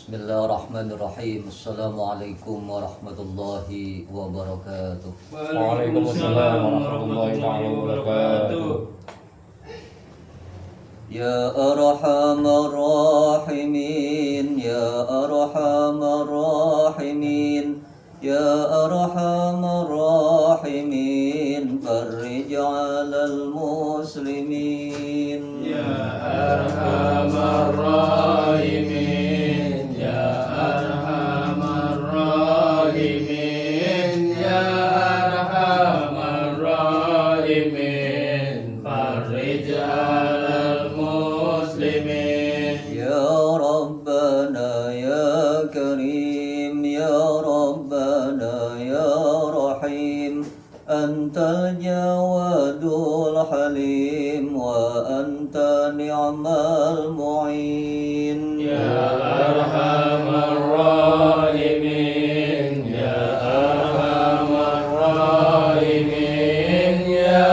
Bismillahirrahmanirrahim. Assalamualaikum warahmatullahi wabarakatuh. Waalaikumsalam warahmatullahi wabarakatuh. Ya Arhamar Rahimin, Ya Arhamar Rahimin, Ya Arhamar Rahimin, farij 'alal muslimin. Ya Arhamar Rahimin, Ya Arhamar Rahimin, Ya Arhamar Rahimin, farij 'alal muslimin. Ya Rabbana Ya Karim, Ya Rabbana Ya Rahim, Antal Jawadul Halim, wa anta ni'mal mu'in. Ya Arhamar Rahimin, Ya Arhamar Rahimin, Ya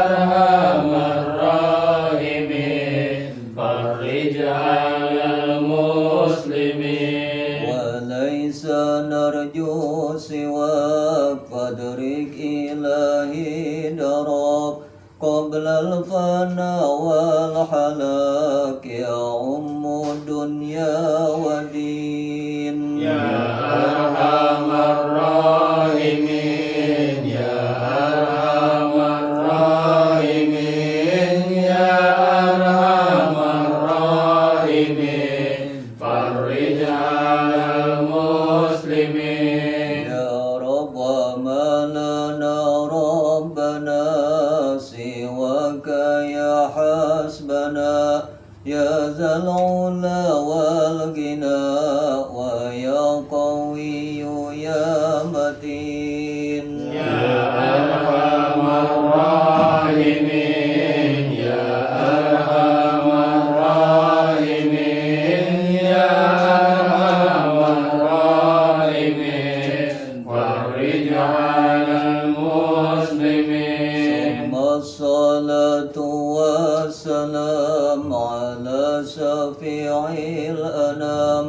Arhamar Rahimin, farij 'alal muslimin. وليس نرجو سواك فادرك إلهي دراك قبل الفناء والحلاك يا أم الدنيا ودين. Ya Arhamar Rahimin, Ya Arhamar Rahimin, Ya Arhamar Rahimin, farij 'alal muslimin. يا رب وما لنا ربنا سواك يا حسبنا يا ذا العلا والغنى ويا قوي يا متين. Ya Arhamar Rahimin, Ya Arhamar Rahimin, Ya Arhamar Rahimin, farij 'alal muslimin. ثم الصلاة والسلام على شفيع الأنام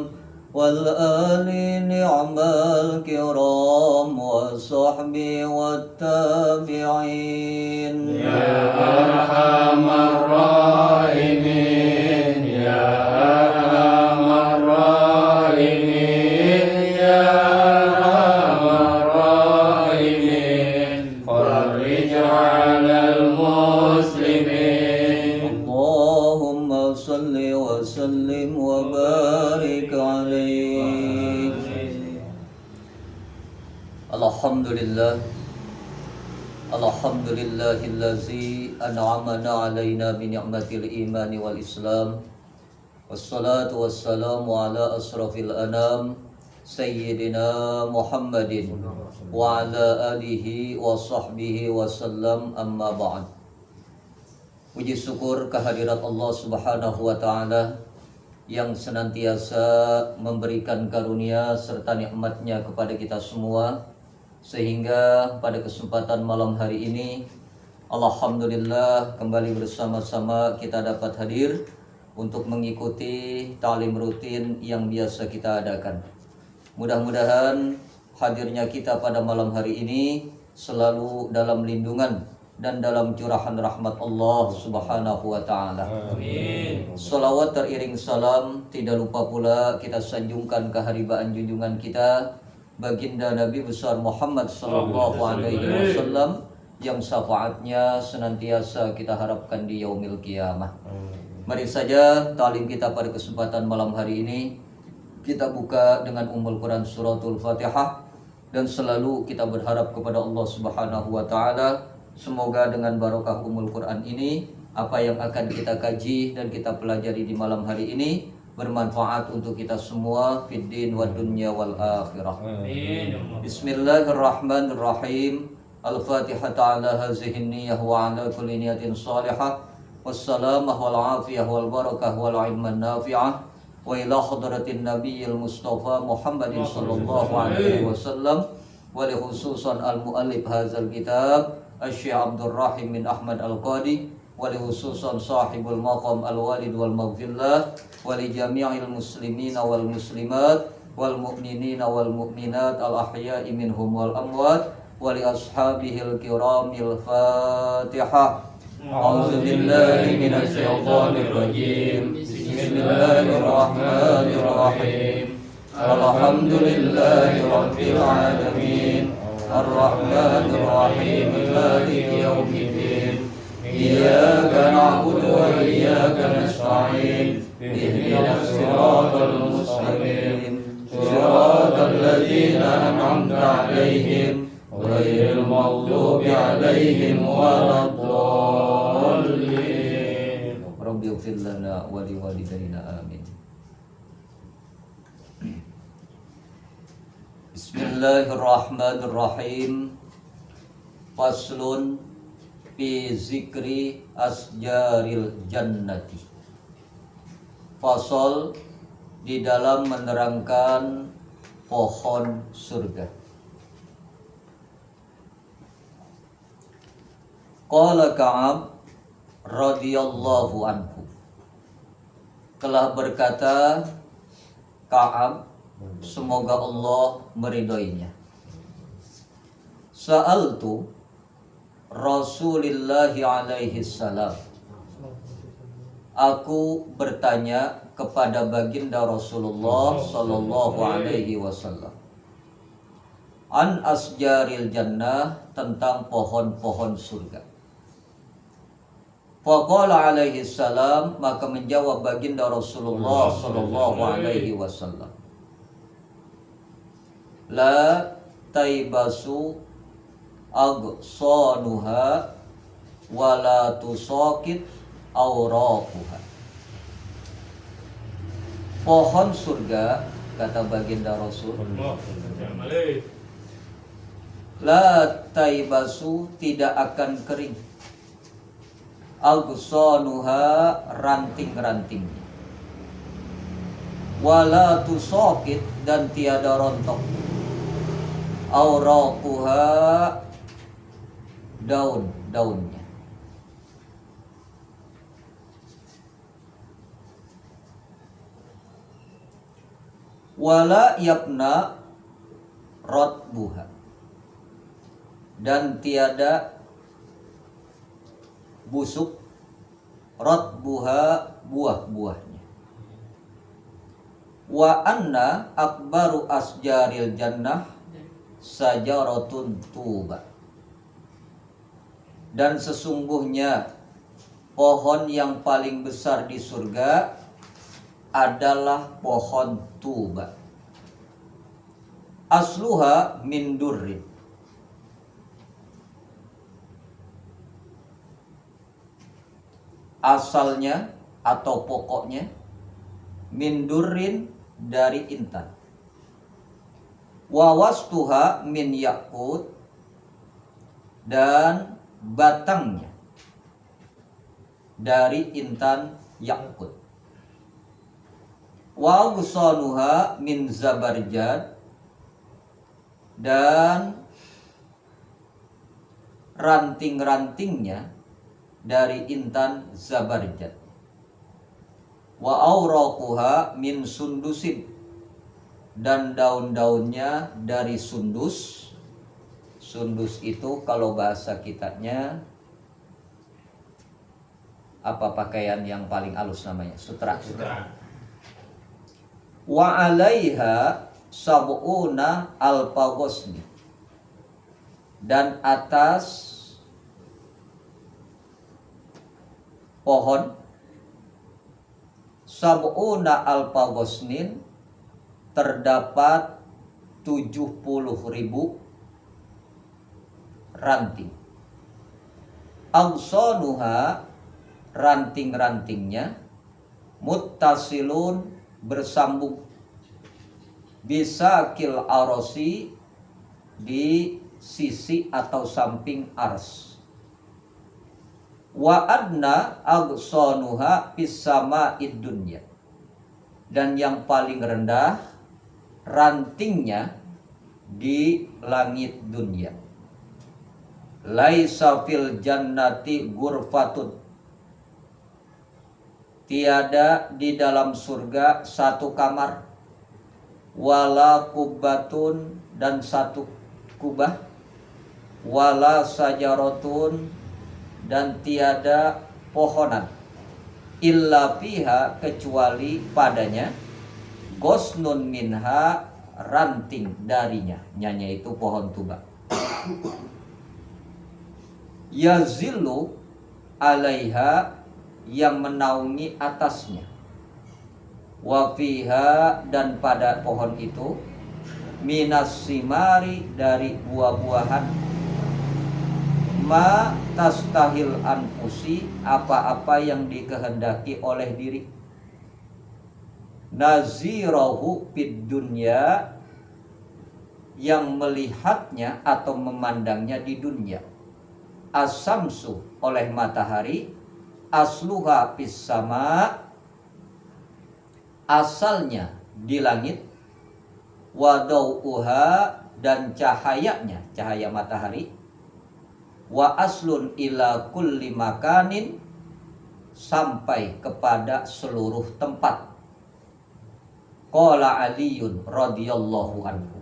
والآل نعم الكرام وصحبه والتابعين. Ya Arhamar Rahimin, Ya Arhamar Rahimin, Ya Arhamar Rahimin, farij 'alal muslimin. اللهم صل وسلم وبارك عليه. Alhamdulillah, Alhamdulillahillazi an'amana alaina bi ni'matil imani wal islam. Wassalatu wassalamu ala asrafil anam Sayyidina Muhammadin wa ala alihi wa sahbihi wasallam, amma ba'd. Puji syukur kehadirat Allah Subhanahu wa ta'ala yang senantiasa memberikan karunia serta nikmatnya kepada kita semua, sehingga pada kesempatan malam hari ini alhamdulillah kembali bersama-sama kita dapat hadir untuk mengikuti ta'lim rutin yang biasa kita adakan. Mudah-mudahan hadirnya kita pada malam hari ini selalu dalam lindungan dan dalam curahan rahmat Allah Subhanahu wa ta'ala. Amin. Salawat teriring salam tidak lupa pula kita sanjungkan keharibaan junjungan kita baginda Nabi besar Muhammad sallallahu alaihi wasallam yang syafaatnya senantiasa kita harapkan di yaumil qiyamah. Mari saja ta'lim kita pada kesempatan malam hari ini kita buka dengan Ummul Quran suratul Fatihah, dan selalu kita berharap kepada Allah Subhanahu wa ta'ala semoga dengan barokah Ummul Quran ini apa yang akan kita kaji dan kita pelajari di malam hari ini bermanfaat untuk kita semua fid din wad dunya wal akhirah. Amin. Bismillahirrahmanirrahim. Al-Fatihah ala hazihi niyyah wa ala kulli niyatin salihah. Wassalamah wal afiyah wal barakah wal ilman nafi'ah. Wa ila hadratin nabiyil mustafa Muhammadin sallallahu alaihi wasallam wa li khususan al-muallif hadzal kitab Asy-Syaikh Abdul Rahim bin Ahmad Al-Qadi ولخصوصا صاحب المقام الوالد والمغفرة ولجميع المسلمين والمسلمات والمؤمنين والمؤمنات الأحياء منهم والأموات ولأصحابه الكرام الفاتحة. أعوذ بالله من الشيطان الرجيم. بسم الله الرحمن الرحيم. الحمد لله رب العالمين الرحمن الرحيم مالك يوم الدين إياك نعبد وإياك نستعين اهدنا الصراط المستقيم صراط الذين أنعمت عليهم غير المغضوب عليهم ولا الضالين. رب اغفر لنا ولوالدينا آمين. Bismillahirrahmanirrahim. Faslun fi zikri asjaril jannati. Fasal di dalam menerangkan pohon surga. Qala Ka'ab radhiyallahu anhu. Telah berkata Ka'ab, semoga Allah meridhoinya. Sa'altu Rasulullah alaihi salam. Aku bertanya kepada baginda Rasulullah sallallahu alaihi wasallam. An asjaril jannah, tentang pohon-pohon surga. Faqala alaihi salam, maka menjawab baginda Rasulullah sallallahu alaihi wasallam. La taibasu agsanuha wala tusaqit awraquha. Pohon surga, kata baginda Rasul, la taibasu, tidak akan kering, agsanuha, ranting-rantingnya, wala tusaqit, dan tiada rontok, awraquha, daun-daunnya. Wala yabna ratbuha, dan tiada busuk, ratbuha, buah-buahnya. Wa anna akbaru asjaril jannah sajaratun tuba, dan sesungguhnya pohon yang paling besar di surga adalah pohon tuba. Asluha min durrin, asalnya atau pokoknya, min durrin, dari intan. Wa wastuha min yakut, dan batangnya dari intan yakut. Wa ghsanuha min zabarjad, dan ranting-rantingnya dari intan zabarjad. Wa awraquha min sundusin, dan daun-daunnya dari sundus. Sundus itu kalau bahasa kitanya apa, pakaian yang paling halus namanya? Sutra. Wa alaiha sab'una alfa ghusni, dan atas pohon sab'una alfa ghusnin terdapat 70.000 ranting. Agsanuha, ranting-rantingnya, muttasilun, bersambung, bisa kil arosi, di sisi atau samping ars. Wa adna agsanuha fis sama'id dunya, dan yang paling rendah rantingnya di langit dunia. Laisa fil jannati ghurfatun tiada di dalam surga satu kamar, wala kubbatun dan satu kubah, wala sajaratun dan tiada pohonan, illa fiha kecuali padanya, gosnun minha ranting darinya, nyanya itu pohon tuba, yazillu alaiha yang menaungi atasnya, wafiha dan pada pohon itu, minas simari dari buah-buahan, ma tastahil anfusi apa-apa yang dikehendaki oleh diri, nazirahu fid dunya yang melihatnya atau memandangnya di dunia, asamsu oleh matahari, asluha fis sama asalnya di langit, wadauha dan cahayanya, cahaya matahari, wa aslun ila kulli makanin sampai kepada seluruh tempat. Qala Aliyun radhiyallahu anhu,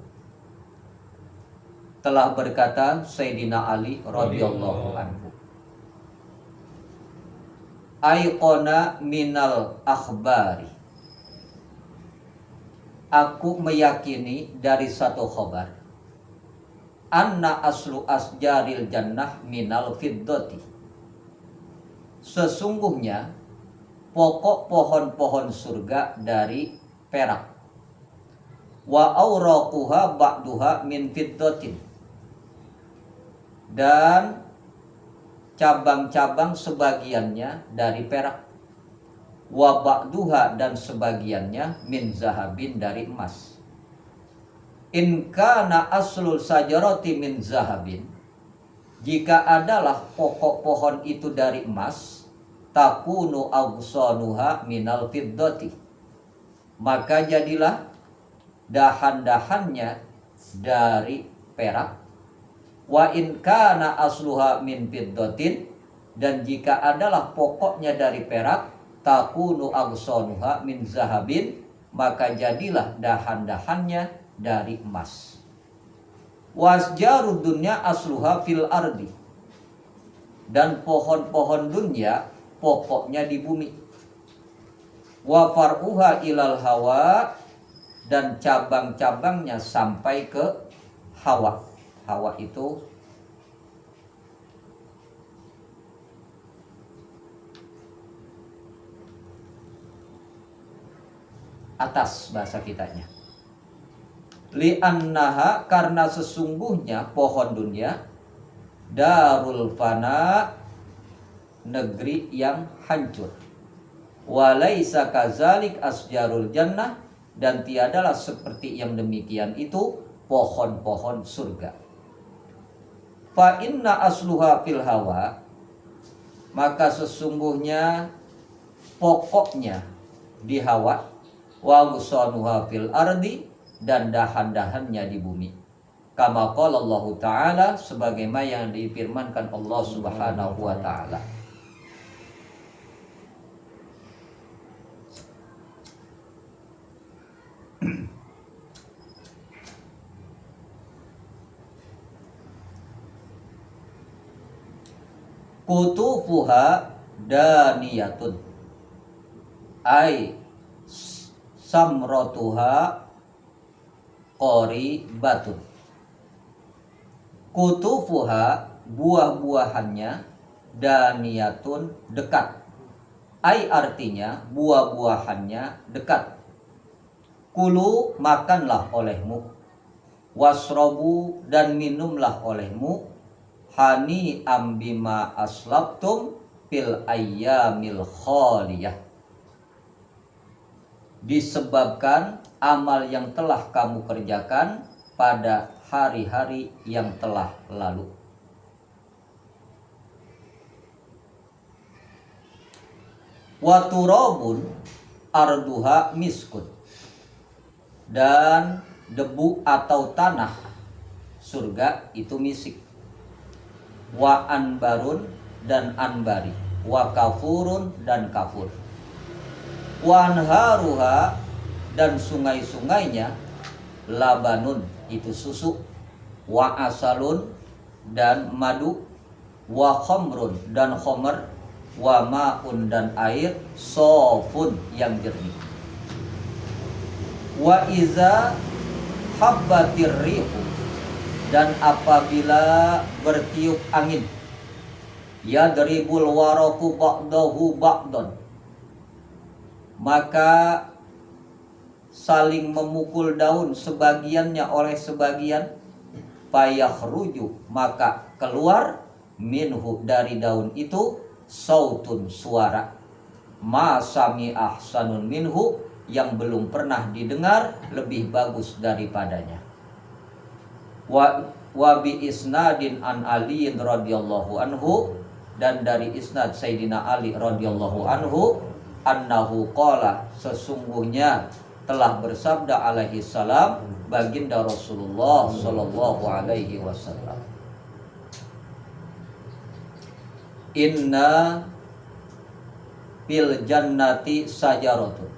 telah berkata Sayyidina Ali radhiyallahu anhu, aiqona minal akhbari, aku meyakini dari satu khabar, anna aslu asjaril jannah minal fiddati, sesungguhnya pokok pohon-pohon surga dari perak, wa auraquha ba'duha min fiddatin, dan cabang-cabang sebagiannya dari perak, wa ba'duha dan sebagiannya min zahabin dari emas. In kana aslul sajarati min zahabin, jika adalah pokok pohon itu dari emas, takunu aghsanuha minal fiddati, maka jadilah dahan-dahannya dari perak. Wa in kana asluha min fiddatin, dan jika adalah pokoknya dari perak, takunu aghsanuha min zahabin, maka jadilah dahan-dahannya dari emas. Wasjarud dunya asluha fil ardi, dan pohon-pohon dunia pokoknya di bumi. Wa far'uha ilal hawa, dan cabang-cabangnya sampai ke hawa. Hawa itu atas bahasa kitanya. Li'annaha, karena sesungguhnya pohon dunia, darul fana, negeri yang hancur. Walaisa kazalik asjarul jannah, dan tiadalah seperti yang demikian itu pohon-pohon surga. Fa inna asluha fil hawa, maka sesungguhnya pokoknya di hawa, wa musanuha fil ardi, dan dahan-dahannya di bumi. Kama qala Allah Ta'ala, sebagaimana yang difirmankan Allah Subhanahu wa Ta'ala. Kutufuha daniyatun, ay samratuha qoribatun. Kutufuha, buah-buahannya, daniyatun, dekat. Ay artinya buah-buahannya dekat. Kulu, makanlah olehmu, wasrobu, dan minumlah olehmu, hani ambima aslabtum fil ayyamil khaliyah, disebabkan amal yang telah kamu kerjakan pada hari-hari yang telah lalu. Wa turabun arduha miskun, dan debu atau tanah surga itu misik. Wa anbarun, dan anbari. Wa kafurun, dan kafur. Wanharuha, dan sungai-sungainya, labanun, itu susu, wa asalun, dan madu, wa khamrun, dan khomer, wa ma'un, dan air, sofun, yang jernih. Wa iza habbatir rihu, dan apabila bertiup angin, yadribul waraku ba'dahu ba'dan, maka saling memukul daun sebagiannya oleh sebagian, fayakhruju, maka keluar, minhu, dari daun itu, sautun, suara, ma sami ahsanun minhu, yang belum pernah didengar lebih bagus daripadanya. Wa bi isnadin an aliin radhiyallahu anhu, dan dari isnad Sayyidina Ali radhiyallahu anhu, annahu qala, sesungguhnya telah bersabda alaihi salam baginda Rasulullah sallallahu alaihi wasallam, inna fil jannati sajaratun,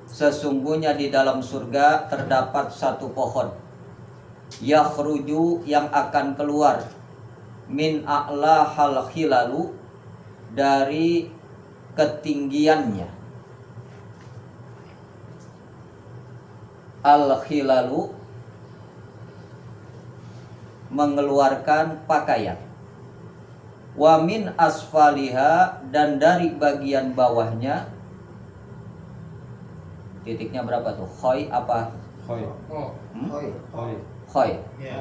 sesungguhnya di dalam surga terdapat satu pohon, yakhruju, yang akan keluar, min a'la hal khilalu, dari ketinggiannya, al khilalu, mengeluarkan pakaian, wa min asfaliha, dan dari bagian bawahnya, titiknya berapa tuh? Khoy apa? Khoy. Hoi. Khoy. Khoy. Ya.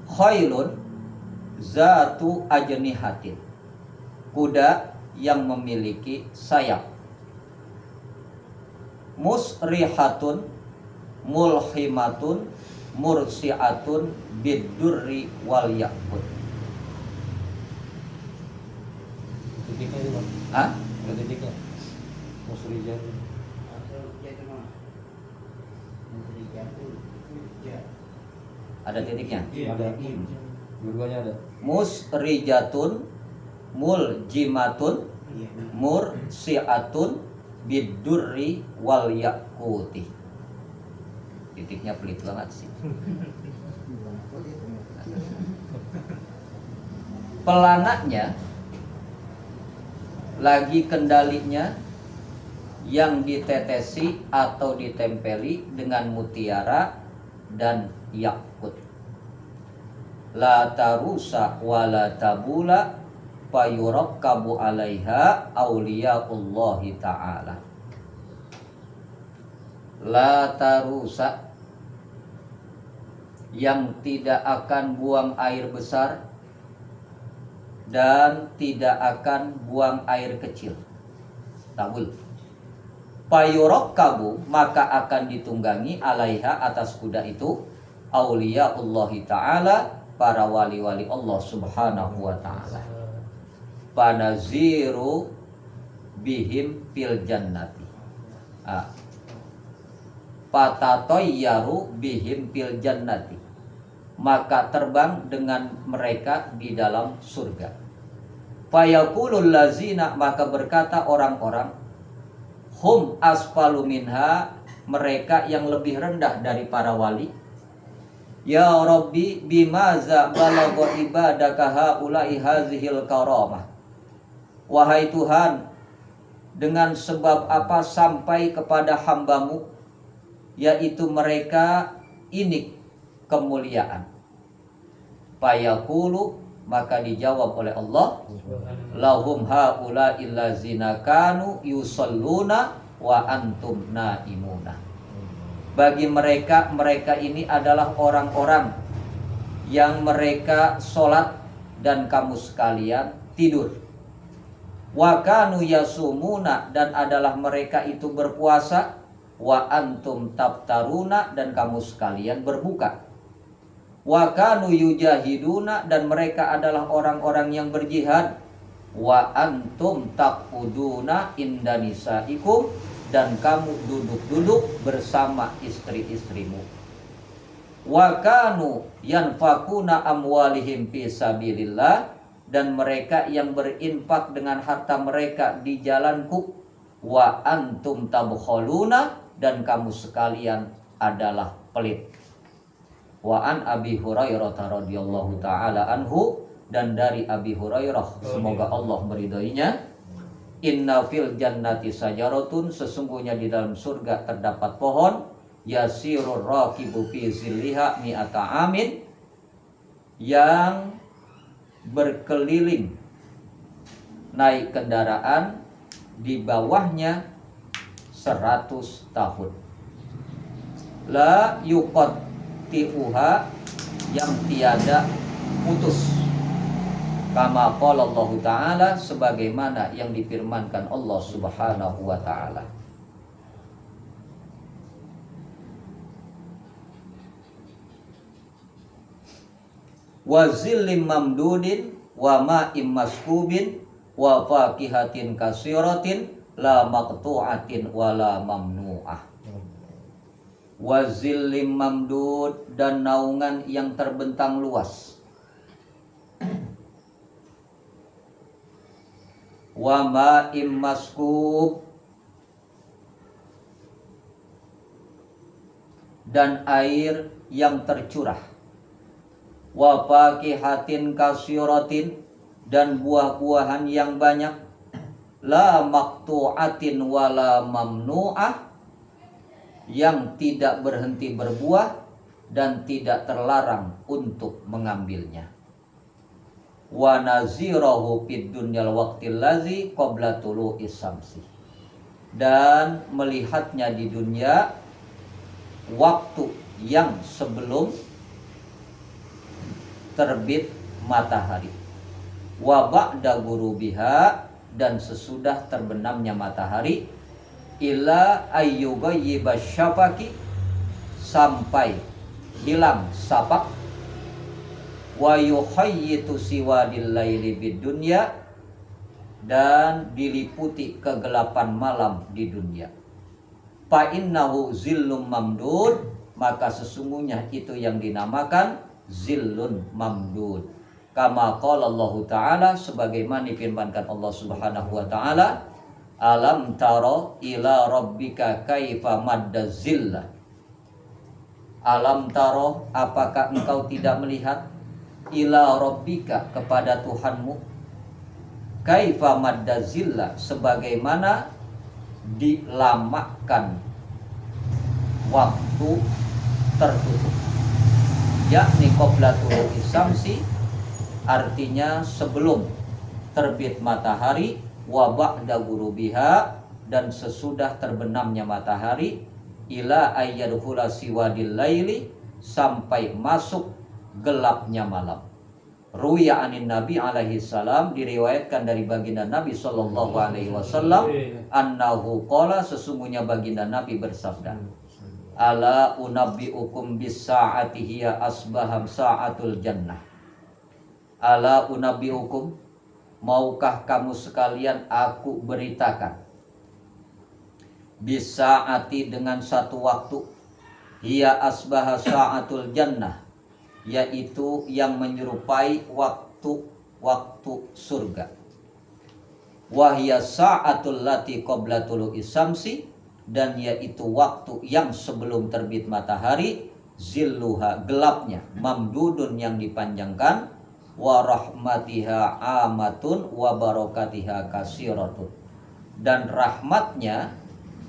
Khailun zatu ajnihatin, kuda yang memiliki sayap, musrihatun mulhimatun mursiatun bidurri wal yakut. Titiknya itu Bang. Hah? Ada titiknya. Musrijat. Ada titiknya. Ada. Dua-duanya ada. Musrijatun muljimatun mursiatun bidurri wal yakuti. Titiknya pelit banget sih. Pelanaknya lagi kendalinya yang ditetesi atau ditempeli dengan mutiara dan yakut. La tarusa wa la tabula fayurakkabu alaiha awliyaullahi ta'ala. La tarusa, yang tidak akan buang air besar dan tidak akan buang air kecil. Tabul. Fayurakkabu, maka akan ditunggangi alaiha, atas kuda itu, awliyaullahi ta'ala, para wali-wali Allah subhanahu wa ta'ala. Panaziru bihim fil jannati. Patatoyyaru bihim fil jannati, maka terbang dengan mereka di dalam surga. Fayaqulul lazina, maka berkata orang-orang, hum asfalu minha, mereka yang lebih rendah dari para wali, ya Rabbi bimaza balagha ibadaka haula'i hazihil karamah. Wahai Tuhan, dengan sebab apa sampai kepada hambamu, yaitu mereka ini kemuliaan. Fayaqulu, maka dijawab oleh Allah, lahum haula'i allazina kanu yusalluna wa antum naimuna. Bagi mereka, mereka ini adalah orang-orang yang mereka sholat dan kamu sekalian tidur. Wa kanu yasumuna, dan adalah mereka itu berpuasa. Wa antum tabtaruna, dan kamu sekalian berbuka. Wa kanu yujahiduna, dan mereka adalah orang-orang yang berjihad. Wa antum taquduna inda nisaikum, dan kamu duduk-duduk bersama istri-istrimu. Wa kanu yanfaquna amwalihim fi sabilillah, dan mereka yang berinfak dengan harta mereka di jalanku, wa antum tabkhaluna, dan kamu sekalian adalah pelit. Wa an Abi Hurairah radhiyallahu taala anhu, dan dari Abi Hurairah semoga Allah meridhoinya, inna fil jannati sajaratun, sesungguhnya di dalam surga terdapat pohon, yasirur raqibu fi zilliha mi'ata amin, yang berkeliling naik kendaraan di bawahnya 100 tahun. La yuqatti'uha, yang tiada putus. Kama qala Allah Ta'ala, sebagaimana yang difirmankan Allah Subhanahu wa Ta'ala. Wa zillim mamdudin wa ma'im maskubin wa fakihatin kasiratin la maqtu'atin wa la mamnu'ah. Wa zillim mamdud, dan naungan yang terbentang luas. Wa ma'im maskub, dan air yang tercurah. Wa fakihatin kasiratin, dan buah-buahan yang banyak. La maqtu'atin wala mamnu'ah, yang tidak berhenti berbuah dan tidak terlarang untuk mengambilnya. Wa nazirahu fid dunyal waqtil ladzi qabla tulu'is samsi, dan melihatnya di dunia waktu yang sebelum terbit matahari. Wa ba'da ghurubiha, dan sesudah terbenamnya matahari. Ila ayyughayyiba syafaqi, sampai hilang sapak. Wa yuhayyitu siwadil laili bid dunya, dan diliputi kegelapan malam di dunia. Fa innahu zillum mamdud, maka sesungguhnya itu yang dinamakan zillun mamdud. Kama qala Allah Ta'ala, sebagaimana difirmankan Allah Subhanahu wa Ta'ala, alam taro ila rabbika kaifa madda zillah. Alam taro, apakah engkau tidak melihat, ila rabbika, kepada Tuhanmu, kaifa madda zillah, sebagaimana dilamakan waktu tertutup, yakni qabla tulu'is samsi, artinya sebelum terbit matahari, wa ba'da ghurubiha, dan sesudah terbenamnya matahari, ila ayyadkhula siwadil laili, sampai masuk gelapnya malam. Ruya anin Nabi alaihi salam, diriwayatkan dari baginda Nabi sallallahu alaihi wasallam, annahu qala, sesungguhnya baginda Nabi bersabda, ala unabbiukum bis sa'ati hiya asbaham sa'atul jannah. Ala unabbiukum, maukah kamu sekalian aku beritakan, bis sa'ati, dengan satu waktu, hiya asbaha sa'atul jannah, yaitu yang menyerupai waktu surga. Wahya sa'atul lati qabla tulu'is samsi, dan yaitu waktu yang sebelum terbit matahari, zilluha, gelapnya, mamdudun, yang dipanjangkan, wa rahmatiha amatun wa barakatiha kasiratun, dan rahmatnya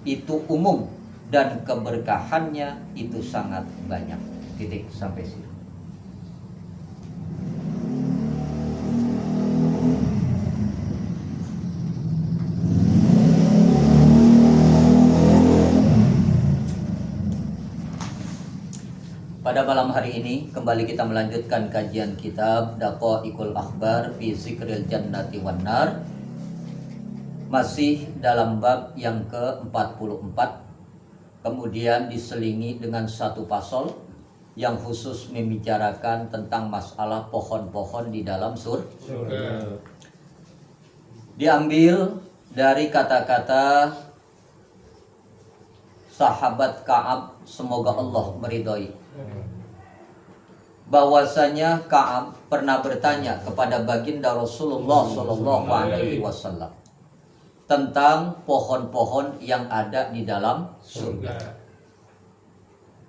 itu umum dan keberkahannya itu sangat banyak. Titik sampai sini. Pada malam hari ini kembali kita melanjutkan kajian kitab Daqaiqul Akhbar fi Zikril Jannati wan Nar. Masih dalam bab yang ke-44. Kemudian diselingi dengan satu pasal yang khusus membicarakan tentang masalah pohon-pohon di dalam surga. Diambil dari kata-kata sahabat Ka'ab, semoga Allah meridhoi, bahwasanya Ka'ab pernah bertanya kepada baginda Rasulullah Shallallahu Alaihi Wasallam tentang pohon-pohon yang ada di dalam surga.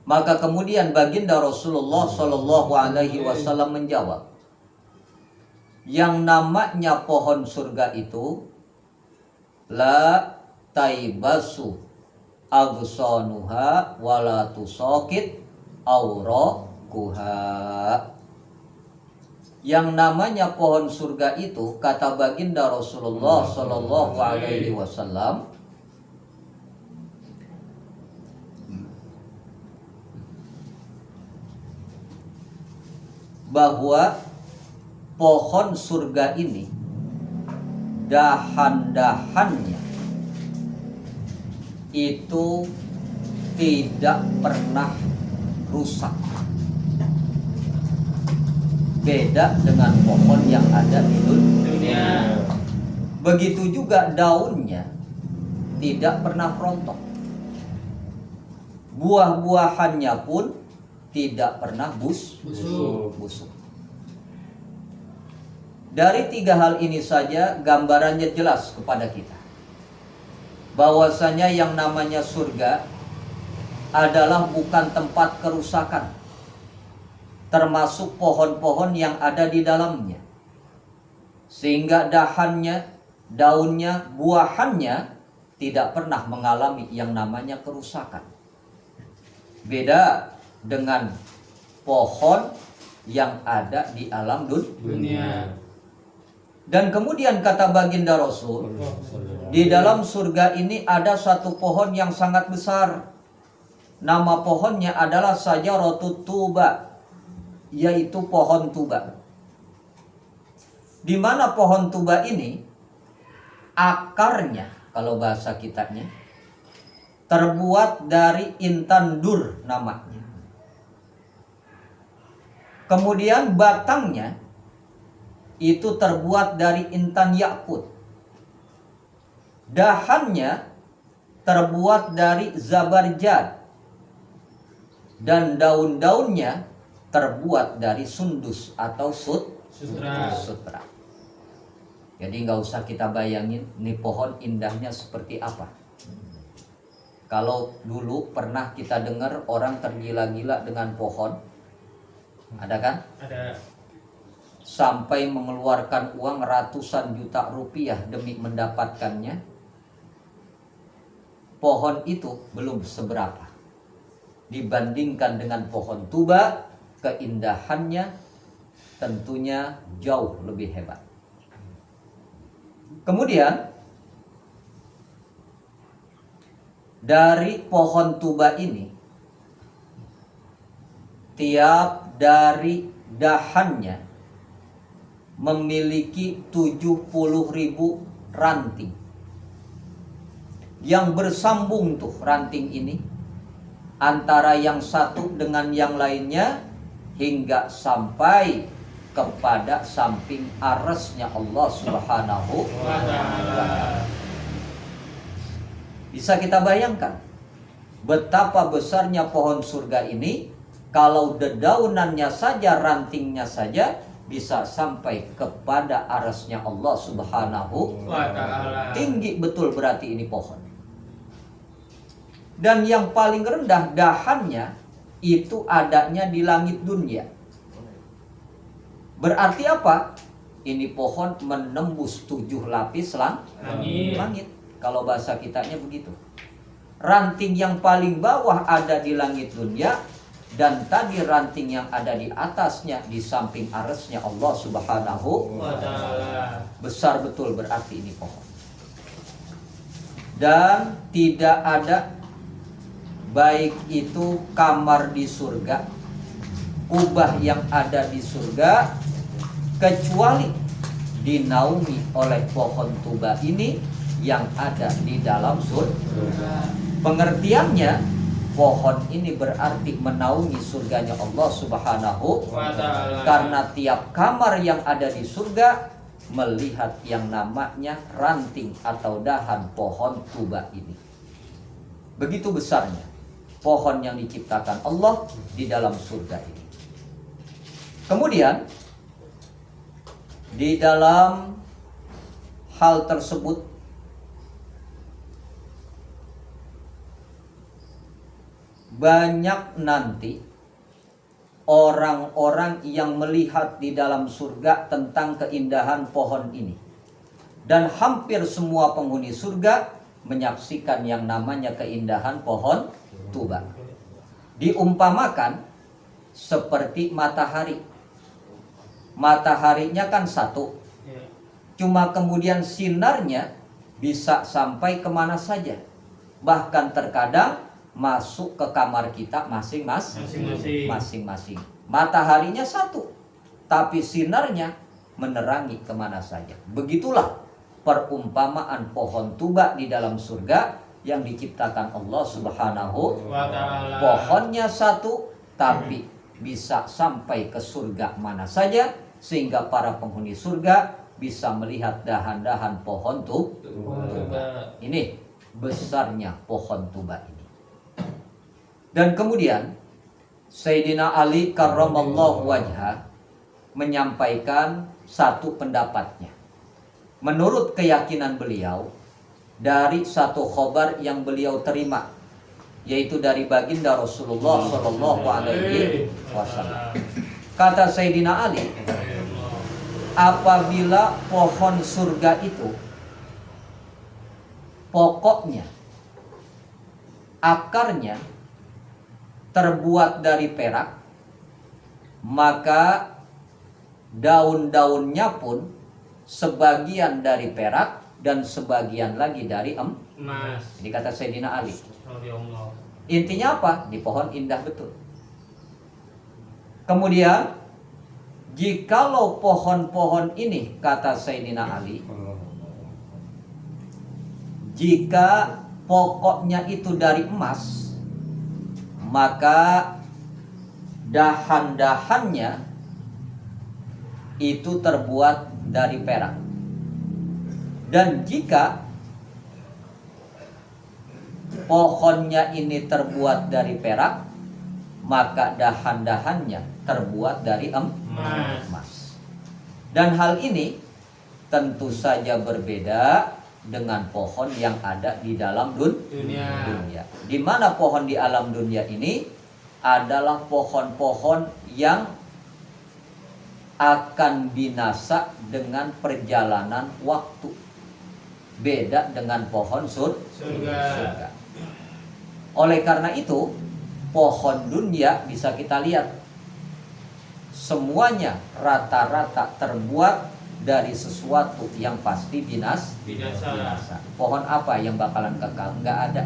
Maka kemudian baginda Rasulullah Shallallahu Alaihi Wasallam menjawab, yang namanya pohon surga itu la taibasu agsanuha wala tusaqit auraquha. Yang namanya pohon surga itu, kata baginda Rasulullah Shallallahu Alaihi Wasallam, bahwa pohon surga ini dahan-dahannya itu tidak pernah rusak. Beda dengan pohon yang ada di dunia. Begitu juga daunnya tidak pernah rontok. Buah-buahannya pun tidak pernah busuk. Dari tiga hal ini saja gambarannya jelas kepada kita, bahwasanya yang namanya surga adalah bukan tempat kerusakan, termasuk pohon-pohon yang ada di dalamnya. Sehingga dahannya, daunnya, buahannya tidak pernah mengalami yang namanya kerusakan. Beda dengan pohon yang ada di alam dunia. Dan kemudian kata baginda Rasul, di dalam surga ini ada satu pohon yang sangat besar. Nama pohonnya adalah Syajaratut Tuba, yaitu pohon tuba. Di mana pohon tuba ini akarnya, kalau bahasa kitanya, terbuat dari intan dur namanya. Kemudian batangnya itu terbuat dari intan yakut. Dahannya terbuat dari zabarjad. Dan daun-daunnya terbuat dari sundus atau sutra. Jadi nggak usah kita bayangin nih pohon indahnya seperti apa. Kalau dulu pernah kita dengar orang tergila-gila dengan pohon, ada kan? Ada. Sampai mengeluarkan uang ratusan juta rupiah demi mendapatkannya. Pohon itu belum seberapa dibandingkan dengan pohon tuba. Keindahannya tentunya jauh lebih hebat. Kemudian dari pohon tuba ini, tiap dari dahannya memiliki 70.000 ranting yang bersambung tuh ranting ini antara yang satu dengan yang lainnya hingga sampai kepada samping arasnya Allah Subhanahu wa Ta'ala. Bisa kita bayangkan betapa besarnya pohon surga ini, kalau dedaunannya saja, rantingnya saja bisa sampai kepada arasnya Allah Subhanahu wa Ta'ala. Tinggi betul berarti ini pohon. Dan yang paling rendah dahannya itu adanya di langit dunia. Berarti apa? Ini pohon menembus 7 lapis langit. Kalau bahasa kitanya begitu. Ranting yang paling bawah ada di langit dunia, dan tadi ranting yang ada di atasnya di samping arasnya Allah Subhanahu wa Ta'ala. Besar betul berarti ini pohon. Dan tidak ada baik itu kamar di surga, kubah yang ada di surga, kecuali dinaungi oleh pohon tuba ini yang ada di dalam surga. Pengertiannya, pohon ini berarti menaungi surganya Allah Subhanahu wa Ta'ala. Karena tiap kamar yang ada di surga melihat yang namanya ranting atau dahan pohon tuba ini. Begitu besarnya pohon yang diciptakan Allah di dalam surga ini. Kemudian di dalam hal tersebut banyak nanti orang-orang yang melihat di dalam surga tentang keindahan pohon ini. Dan hampir semua penghuni surga menyaksikan yang namanya keindahan pohon tuba. Diumpamakan seperti matahari. Mataharinya kan satu. Cuma kemudian sinarnya bisa sampai kemana saja. Bahkan terkadang masuk ke kamar kita masing-masing. Mataharinya satu, tapi sinarnya menerangi kemana saja. Begitulah perumpamaan pohon tuba di dalam surga yang diciptakan Allah Subhanahu wa Ta'ala. Pohonnya satu, tapi bisa sampai ke surga mana saja, sehingga para penghuni surga bisa melihat dahan-dahan pohon tuba. Ini besarnya pohon tuba ini. Dan kemudian Sayyidina Ali karramallahu wajhah menyampaikan satu pendapatnya. Menurut keyakinan beliau, dari satu khobar yang beliau terima, yaitu dari baginda Rasulullah Shallallahu Alaihi Wasallam. Kata Sayyidina Ali, apabila pohon surga itu pokoknya, akarnya terbuat dari perak, maka daun-daunnya pun sebagian dari perak dan sebagian lagi dari emas. Ini kata Sayyidina Ali. Intinya apa? Di pohon indah betul. Kemudian jikalau pohon-pohon ini, kata Sayyidina Ali, jika pokoknya itu dari emas, maka dahan-dahannya itu terbuat dari perak. Dan jika pohonnya ini terbuat dari perak, maka dahan-dahannya terbuat dari emas. Dan hal ini tentu saja berbeda dengan pohon yang ada di dalam dunia. Di mana pohon di alam dunia ini adalah pohon-pohon yang akan binasa dengan perjalanan waktu. Beda dengan pohon surga. Oleh karena itu, pohon dunia bisa kita lihat semuanya rata-rata terbuat dari sesuatu yang pasti binasa. Pohon apa yang bakalan kekal? Nggak ada.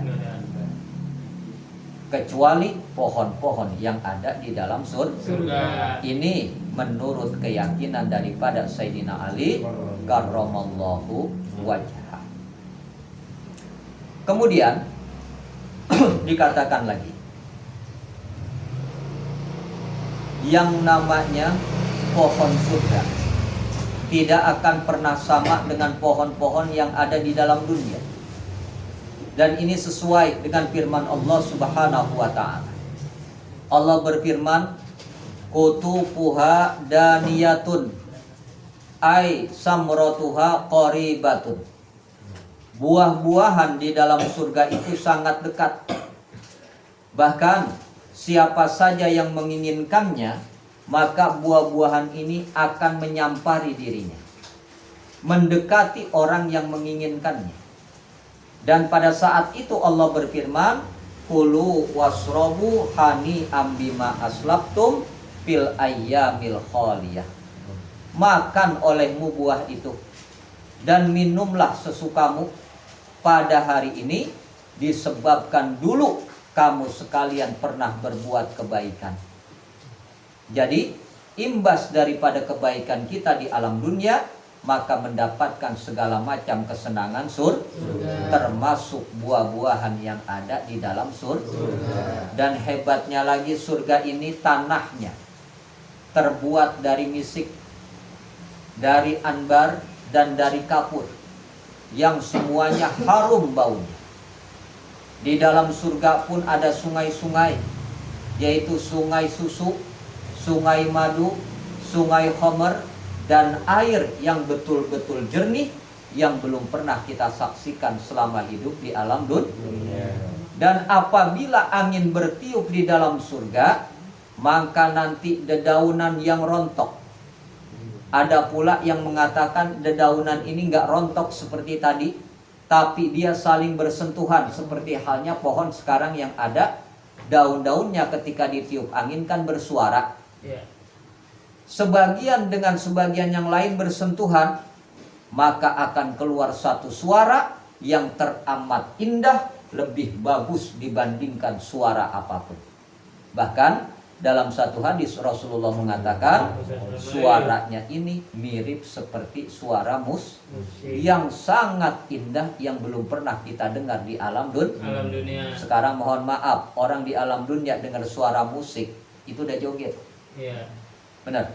Kecuali pohon-pohon yang ada di dalam surga. Ini menurut keyakinan daripada Sayyidina Ali karramallahu wajhah. Kemudian dikatakan lagi, yang namanya pohon surga tidak akan pernah sama dengan pohon-pohon yang ada di dalam dunia. Dan ini sesuai dengan firman Allah Subhanahu wa Ta'ala. Allah berfirman, "Qutufuha daniyatun ay samratuha qaribatun." Buah-buahan di dalam surga itu sangat dekat. Bahkan siapa saja yang menginginkannya, maka buah-buahan ini akan menyampari dirinya, mendekati orang yang menginginkannya. Dan pada saat itu Allah berfirman, "Kulu wasrobu hani ambima aslabtum fil ayyamil khaliyah." Makan olehmu buah itu dan minumlah sesukamu pada hari ini, disebabkan dulu kamu sekalian pernah berbuat kebaikan. Jadi imbas daripada kebaikan kita di alam dunia, maka mendapatkan segala macam kesenangan surga, termasuk buah-buahan yang ada di dalam surga. Dan hebatnya lagi, surga ini tanahnya terbuat dari misik, dari anbar, dan dari kapur, yang semuanya harum baunya. Di dalam surga pun ada sungai-sungai, yaitu sungai susu, sungai madu, sungai Khamar, dan air yang betul-betul jernih yang belum pernah kita saksikan selama hidup di alam dunia. Dan apabila angin bertiup di dalam surga, maka nanti dedaunan yang rontok. Ada pula yang mengatakan dedaunan ini nggak rontok seperti tadi, tapi dia saling bersentuhan seperti halnya pohon sekarang yang ada daun-daunnya ketika ditiup angin kan bersuara. Sebagian dengan sebagian yang lain bersentuhan, maka akan keluar satu suara yang teramat indah, lebih bagus dibandingkan suara apapun. Bahkan dalam satu hadis Rasulullah mengatakan suaranya ini mirip seperti suara musik yang sangat indah yang belum pernah kita dengar di alam dunia. Sekarang mohon maaf, orang di alam dunia dengar suara musik itu udah joget. Benar.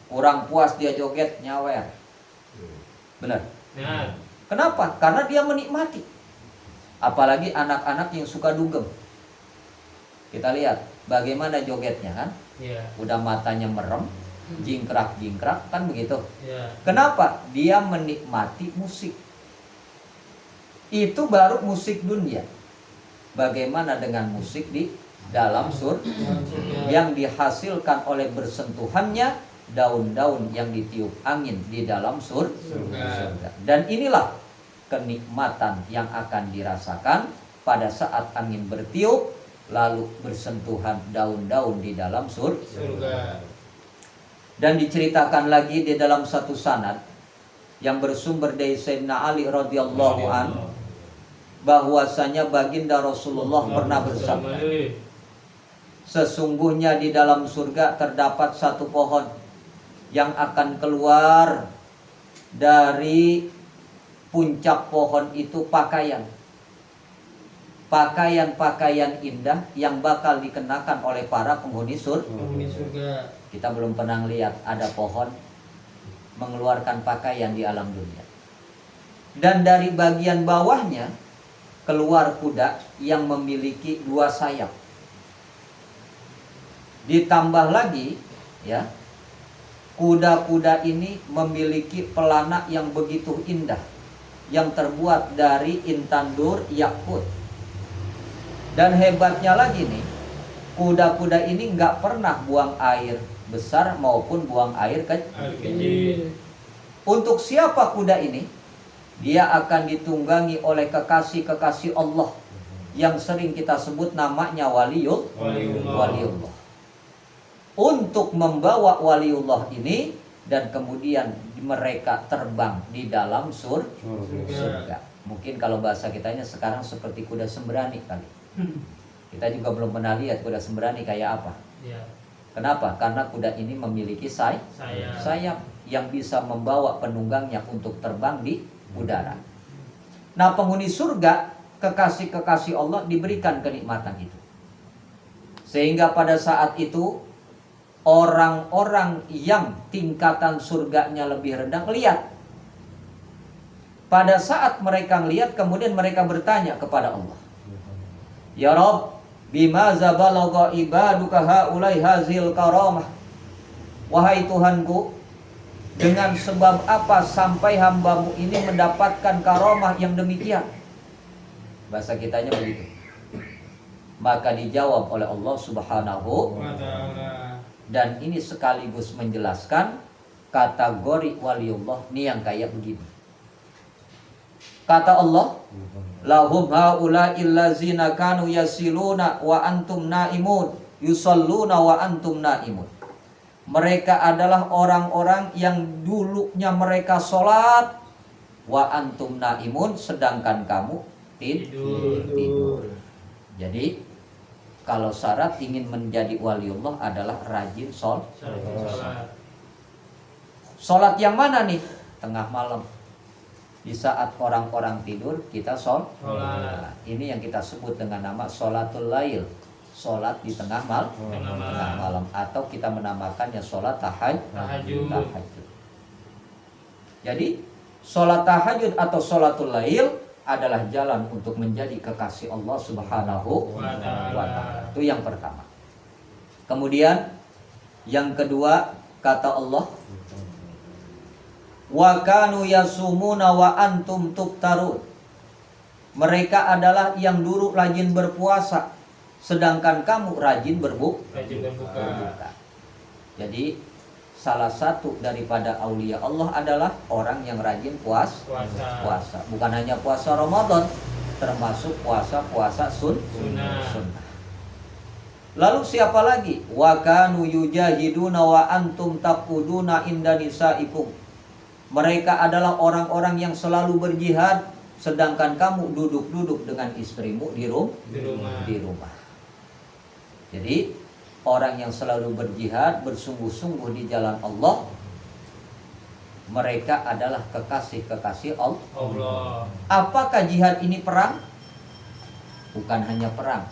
Kurang puas dia joget nyawer. Benar. Kenapa? Karena dia menikmati. Apalagi anak-anak yang suka dugem. Kita lihat bagaimana jogetnya kan? Udah matanya merem, jingkrak-jingkrak kan begitu. Kenapa? Dia menikmati musik. Itu baru musik dunia. Bagaimana dengan musik di dalam surga yang dihasilkan oleh bersentuhannya daun-daun yang ditiup angin di dalam surga. Dan inilah kenikmatan yang akan dirasakan pada saat angin bertiup lalu bersentuhan daun-daun di dalam surga. Dan diceritakan lagi di dalam satu sanad yang bersumber dari Sayyidina Ali radhiyallahu an, bahwasanya baginda Rasulullah pernah bersabda, sesungguhnya di dalam surga terdapat satu pohon yang akan keluar dari puncak pohon itu pakaian-pakaian indah yang bakal dikenakan oleh para penghuni surga. Kita belum pernah lihat ada pohon mengeluarkan pakaian di alam dunia. Dan dari bagian bawahnya keluar kuda yang memiliki 2 sayap. Ditambah lagi ya, kuda-kuda ini memiliki pelana yang begitu indah yang terbuat dari intan dur yakut. Dan hebatnya lagi nih, kuda-kuda ini nggak pernah buang air besar maupun buang air kecil. Untuk siapa kuda ini? Dia akan ditunggangi oleh kekasih-kekasih Allah yang sering kita sebut namanya waliullah. Untuk membawa waliullah ini dan kemudian mereka terbang di dalam surga. Mungkin kalau bahasa kitanya sekarang seperti kuda sembrani kali. Kita juga belum pernah lihat kuda sembrani kayak apa. Kenapa? Karena kuda ini memiliki sayap yang bisa membawa penunggangnya untuk terbang di udara. Nah, penghuni surga, kekasih-kekasih Allah diberikan kenikmatan itu. Sehingga pada saat itu orang-orang yang tingkatan surganya lebih rendah lihat. Pada saat mereka lihat, kemudian mereka bertanya kepada Allah, ya Rabb, bimaza balagha ibaduka haulai hazil karamah. Wahai Tuhanku, dengan sebab apa sampai hambamu ini mendapatkan karamah yang demikian? Bahasa kitanya begitu. Maka dijawab oleh Allah Subhanahu wa ta'ala. Dan ini sekaligus menjelaskan kategori waliullah ini yang kayak begini. Kata Allah, lahum haula'il ladzina kanu yasiluna wa antum naimun, yusalluna wa antum naimun. Mereka adalah orang-orang yang dulunya mereka sholat wa antum naimun, sedangkan kamu tidur. Jadi kalau syarat ingin menjadi waliullah adalah rajin sholat. Sholat yang mana nih? Tengah malam. Di saat orang-orang tidur kita sholat. Nah, ini yang kita sebut dengan nama sholatul lail. Sholat di tengah malam. Atau kita menamakannya sholat tahajud. Jadi sholat tahajud atau sholatul lail adalah jalan untuk menjadi kekasih Allah Subhanahu wa ta'ala. Itu yang pertama. Kemudian yang kedua, Kata Allah, wa kanu yasumuna wa antum tuftarun. Mereka adalah yang dulu rajin berpuasa, sedangkan kamu rajin berbuka. Jadi salah satu daripada aulia Allah adalah orang yang rajin puasa. Bukan hanya puasa Ramadan, termasuk puasa sunnah. Lalu siapa lagi? Wa kanu yujahiduna wa antum taquduna inda nisaikum. Mereka adalah orang-orang yang selalu berjihad, sedangkan kamu duduk-duduk dengan istrimu di rumah. Jadi orang yang selalu berjihad, bersungguh-sungguh di jalan Allah, mereka adalah kekasih-kekasih Allah. Apakah jihad ini perang? Bukan hanya perang.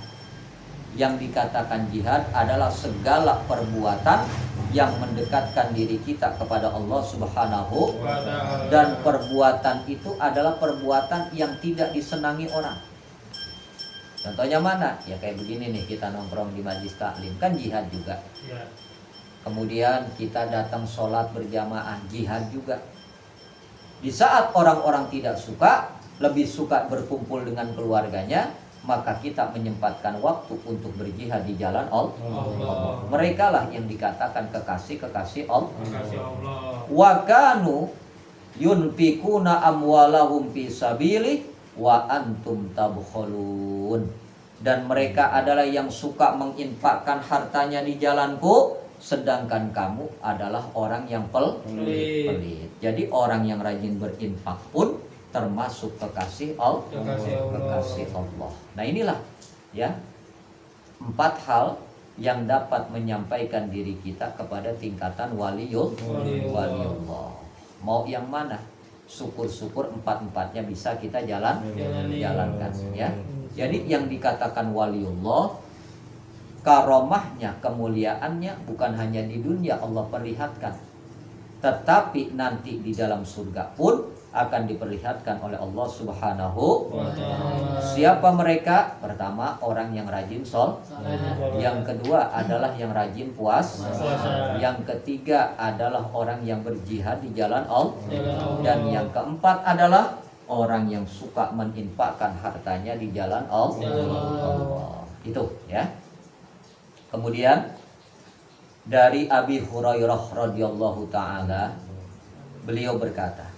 Yang dikatakan jihad adalah segala perbuatan yang mendekatkan diri kita kepada Allah Subhanahu wa Ta'ala. Dan perbuatan itu adalah perbuatan yang tidak disenangi orang. Contohnya mana? Ya kayak begini nih, kita nongkrong di majlis taklim, kan jihad juga. Kemudian kita datang sholat berjamaah, jihad juga. Di saat orang-orang tidak suka, lebih suka berkumpul dengan keluarganya, maka kita menyempatkan waktu untuk berjihad di jalan Allah. Mereka lah yang dikatakan kekasih Allah. Wa kanu yunfikuna amwalahum fi sabilihi wa antum tabkhulun. Dan mereka adalah yang suka menginfakkan hartanya di jalanku, sedangkan kamu adalah orang yang pelit. Jadi orang yang rajin berinfak pun termasuk kekasih Allah. Nah inilah ya 4 hal yang dapat menyampaikan diri kita kepada tingkatan waliullah. Mau yang mana? Syukur-syukur 4-4-nya bisa kita jalankan ya. Jadi yang dikatakan waliullah, karomahnya, kemuliaannya bukan hanya di dunia Allah perlihatkan, tetapi nanti di dalam surga pun akan diperlihatkan oleh Allah Subhanahu wa Ta'ala. Siapa mereka? Pertama, orang yang rajin sholat. Yang kedua adalah yang rajin puasa. Yang ketiga adalah orang yang berjihad di jalan Allah. Dan yang keempat adalah orang yang suka menginfakkan hartanya di jalan Allah. Itu ya. Kemudian dari Abi Hurairah radhiyallahu taala, beliau berkata,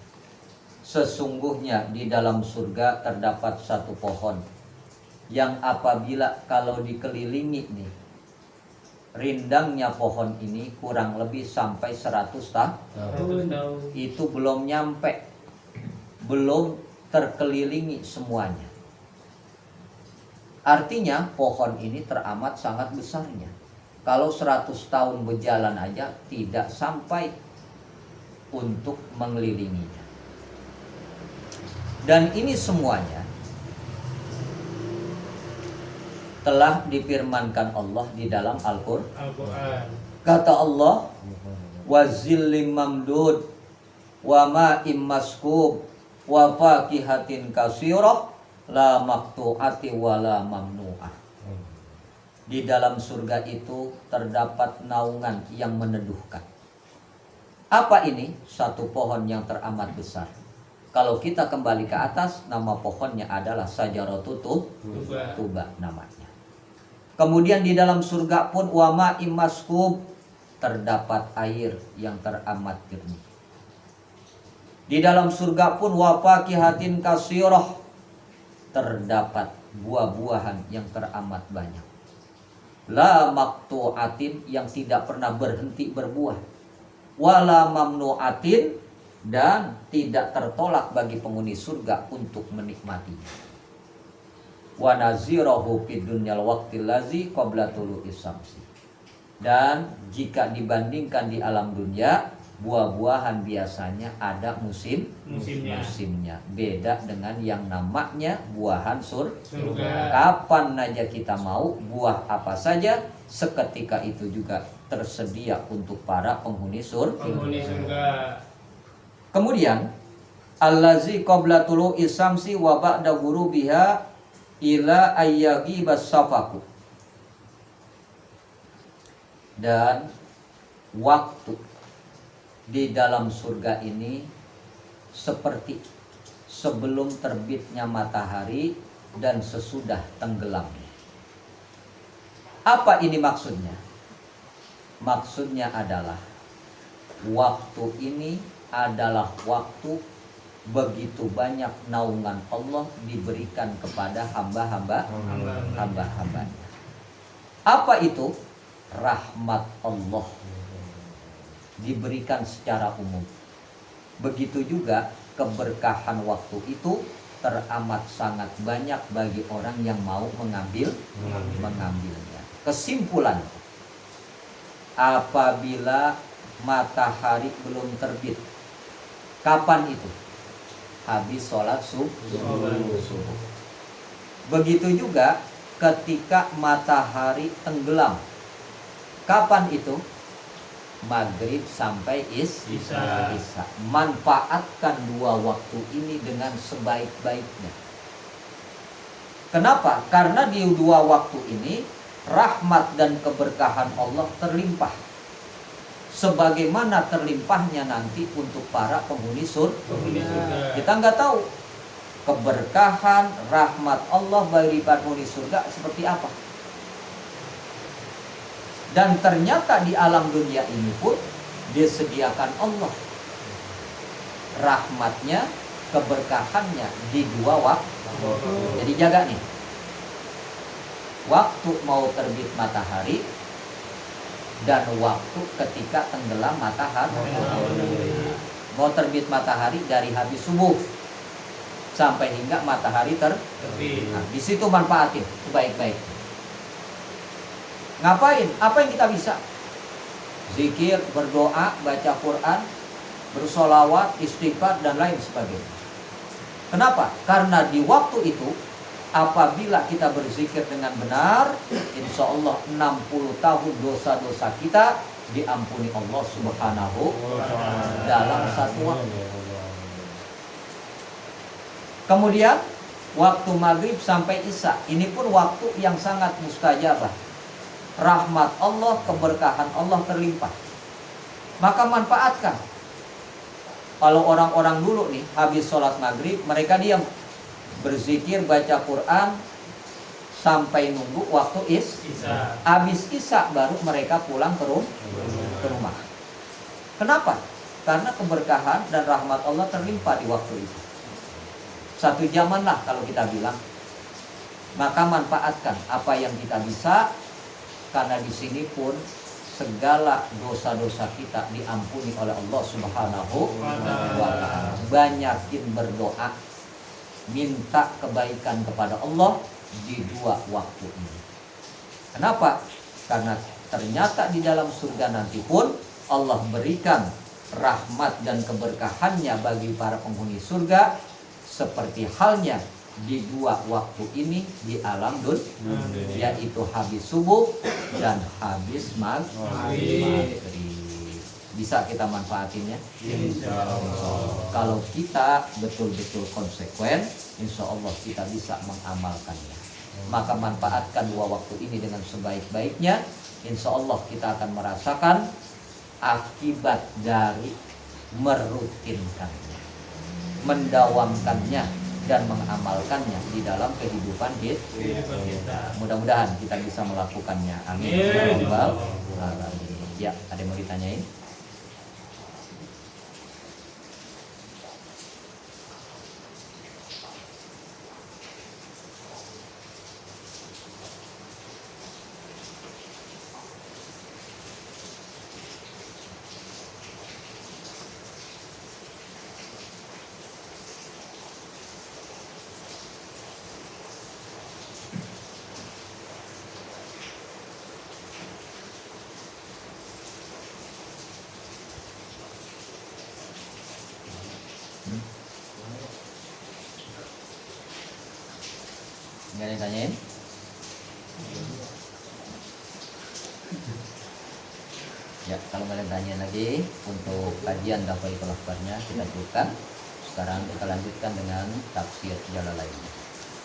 sesungguhnya di dalam surga terdapat satu pohon yang apabila kalau dikelilingi nih, rindangnya pohon ini kurang lebih sampai 100 tahun. Itu belum nyampe, belum terkelilingi semuanya. Artinya pohon ini teramat sangat besarnya. Kalau 100 tahun berjalan aja tidak sampai untuk mengelilinginya. Dan ini semuanya telah difirmankan Allah di dalam Al-Qur'an. Kata Allah, wa zillim mamdud wa ma'im maskub wa fakihatin katsirah la maqtu'ati wa la mamnu'ah. Di dalam surga itu terdapat naungan yang meneduhkan. Apa ini? Satu pohon yang teramat besar. Kalau kita kembali ke atas, nama pohonnya adalah Sajaratut Tuba namanya. Kemudian di dalam surga pun wa ma'im maskub, terdapat air yang teramat jernih. Di dalam surga pun wa fakihatin katsirah, terdapat buah-buahan yang teramat banyak. La maqtu'atin, yang tidak pernah berhenti berbuah. Wala mamnu'atin, dan tidak tertolak bagi penghuni surga untuk menikmatinya. Wa nazirahu fid dunyal waqtil ladzi qabla tulu'is syamsi. Dan jika dibandingkan di alam dunia, buah-buahan biasanya ada musimnya. Beda dengan yang namanya buahan surga. Kapan aja kita mau, buah apa saja, seketika itu juga tersedia untuk para penghuni surga. Kemudian allazi qabla tulu'is syamsi wa ba'da ghurubiha ila ayyagibas safaku. Dan waktu di dalam surga ini seperti sebelum terbitnya matahari dan sesudah tenggelam. Apa ini maksudnya? Maksudnya adalah waktu ini adalah waktu begitu banyak naungan Allah diberikan kepada hamba-hambanya. Apa itu? Rahmat Allah diberikan secara umum. Begitu juga keberkahan waktu itu teramat sangat banyak bagi orang yang mau mengambilnya. Kesimpulan, apabila matahari belum terbit, kapan itu? Habis sholat subuh. Begitu juga ketika matahari tenggelam, kapan itu? Maghrib sampai Isya. Manfaatkan dua waktu ini dengan sebaik-baiknya. Kenapa? Karena di dua waktu ini rahmat dan keberkahan Allah terlimpah, sebagaimana terlimpahnya nanti untuk para penghuni surga. Kita nggak tahu keberkahan rahmat Allah bagi para penghuni surga seperti apa. Dan ternyata di alam dunia ini pun disediakan Allah rahmatnya, keberkahannya di dua waktu. Jadi jaga nih, waktu mau terbit matahari dan waktu ketika tenggelam matahari. Mau terbit matahari dari habis subuh sampai hingga matahari terbit. Nah, di situ manfaatin baik-baik. Ngapain? Apa yang kita bisa? Zikir, berdoa, baca Quran, bersolawat, istighfar, dan lain sebagainya. Kenapa? Karena di waktu itu, apabila kita berzikir dengan benar, insya Allah 60 tahun dosa-dosa kita diampuni Allah Subhanahu dalam satu waktu. Kemudian, waktu maghrib sampai isya, ini pun waktu yang sangat mustajabah. Rahmat Allah, keberkahan Allah terlimpah. Maka manfaatkan. Kalau orang-orang dulu nih, habis sholat maghrib, mereka diam, berzikir, baca Quran, sampai nunggu waktu isya. Habis isya baru mereka pulang ke rumah. Kenapa? Karena keberkahan dan rahmat Allah terlimpah di waktu itu. Satu jaman lah kalau kita bilang. Maka manfaatkan apa yang kita bisa. Karena di sini pun segala dosa-dosa kita diampuni oleh Allah Subhanahu wa ta'ala. Banyakin berdoa, minta kebaikan kepada Allah di dua waktu ini. Kenapa? Karena ternyata di dalam surga nanti pun Allah berikan rahmat dan keberkahannya bagi para penghuni surga, seperti halnya di dua waktu ini di alam dunia, yaitu habis subuh dan habis maghrib. Bisa kita manfaatinnya? Kalau kita betul-betul konsekuen, insya Allah kita bisa mengamalkannya. Maka manfaatkan dua waktu ini dengan sebaik-baiknya. Insya Allah kita akan merasakan akibat dari merutinkannya, mendawamkannya, dan mengamalkannya di dalam kehidupan kita. Mudah-mudahan kita bisa melakukannya. Amin. Ya, ada yang mau ditanyain? Nggak ada yang tanyain? Ya, kalau nggak ada yang tanyain lagi, untuk kajian Dafa'iqul Akhbarnya kita cukupkan. Sekarang kita lanjutkan dengan tafsir Jalalain.